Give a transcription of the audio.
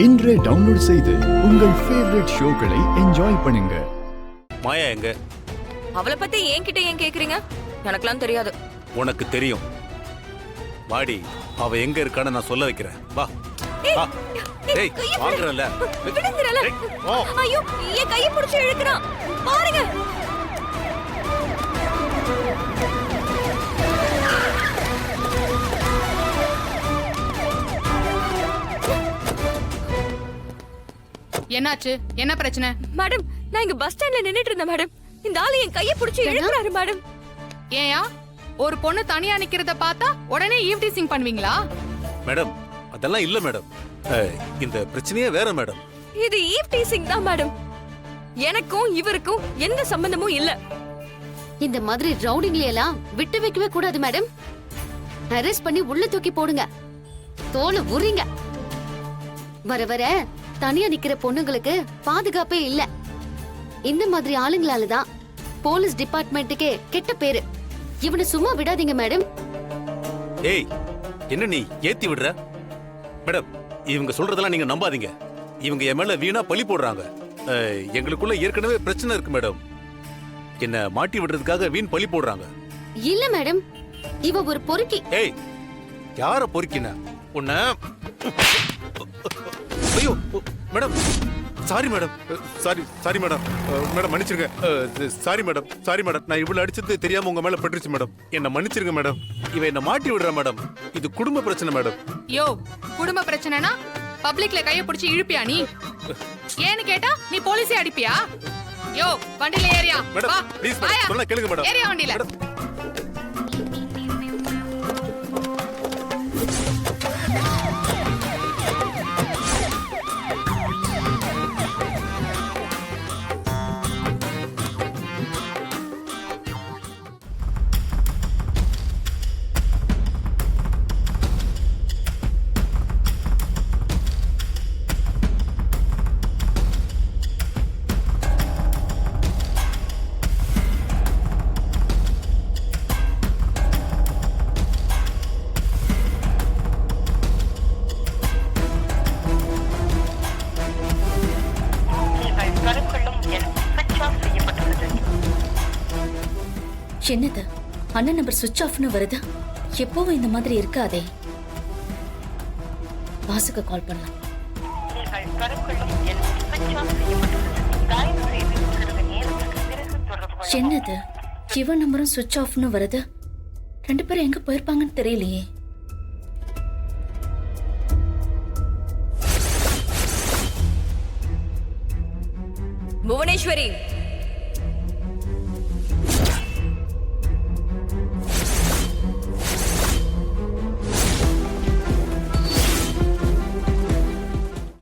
இன்றே டவுன்லோட் செய்து உங்கள் ஃபேவரட் ஷோக்களை என்ஜாய் பண்ணுங்க. மாயா எங்க? அவளை பத்தி என்கிட்ட ஏன் கேக்குறீங்க? எனக்கெல்லாம் தெரியாது. உனக்கு தெரியும். வாடி, அவ எங்க இருக்கான்னு நான் சொல்ல வைக்கிறேன். வா வா. டேய் வாங்குறல. விடுங்கறல. ஐயோ, என் கையை பிடிச்சு இழுக்குறான். பாருங்க. என்னாச்சு? என்ன பிரச்சனை? மேடம், நான் இங்க பஸ் ஸ்டாண்ட்ல நின்னுட்டு இருந்தேன் மேடம். இந்த ஆளு என் கையை பிடிச்சு இழுக்குறாரு மேடம். ஏயா, ஒரு பொண்ணு தனியா நிக்கிறத பார்த்தா உடனே ஈவ் டீசிங் பண்ணுவீங்களா? மேடம், அதெல்லாம் இல்ல மேடம். இந்த பிரச்சனையே வேற மேடம். இது ஈவ் டீசிங் தான் மேடம். எனக்கும் இவருக்கும் எந்த சம்பந்தமும் இல்ல. இந்த மாதிரி ரவுடிங்களை எல்லாம் விட்டு வைக்கவே கூடாது மேடம். அரெஸ்ட் பண்ணி உள்ள தூக்கி போடுங்க. தோலை உரிங்க. வர வர தனியா நிக்கிற பொண்ணுங்களுக்கு பாதுகாப்பே இல்ல. இந்த மாதிரி ஆளுங்களாலதான் போலீஸ் டிபார்ட்மெண்ட்டுக்கே கெட்ட பேரு. இவனை சும்மா விடாதீங்க மேடம். ஏய், என்ன நீ ஏத்தி விடுற? மேடம், இவங்க சொல்றதெல்லாம் நீங்க நம்பாதீங்க. இவங்க என் மேல வீணா பழி போடுறாங்க. எங்களுக்குள்ள ஏற்கனவே பிரச்சனை இருக்கு மேடம். என்ன மாட்டி விடுறதுக்காக வீண் பழி போடுறாங்க. இல்ல மேடம், இவ ஒரு பொறுக்கி. ஏய், யார பொறுக்கின? உன்ன ஐயோ madam, sorry madam, sorry madam, madam மன்னிச்சிருங்க. சாரி மேடம், சாரி மேடம், நான் இவ்வளவு அடிச்சது தெரியாம உங்க மேல பட்டுருச்சு மேடம். என்ன மன்னிச்சிருங்க மேடம். இவ என்ன மாட்டி விடுற மேடம். இது குடும்ப பிரச்சனை மேடம். யோ, குடும்ப பிரச்சனைனா பப்ளிக்ல கைய பிடிச்சு இழுப்பியா நீ? ஏன்னு கேட்டா நீ போலீஸே அடிப்பியா? யோ, வண்டில ஏறியா? மேடம் ப்ளீஸ் மேடம், சொன்னா கேளுங்க மேடம். ஏறியா வண்டில. என்னது அண்ணன் நம்பர் சுவிட்ச் ஆஃப்னு வருது? எப்பவும் இந்த மாதிரி இருக்காதே. வாசுக்கு கால் பண்ணலாம். என்னது இவன் நம்பரும் சுவிட்ச் ஆஃப்னு வருது? ரெண்டு பேரும் எங்க போயிருப்பாங்கன்னு தெரியலையே. புவனேஸ்வரி,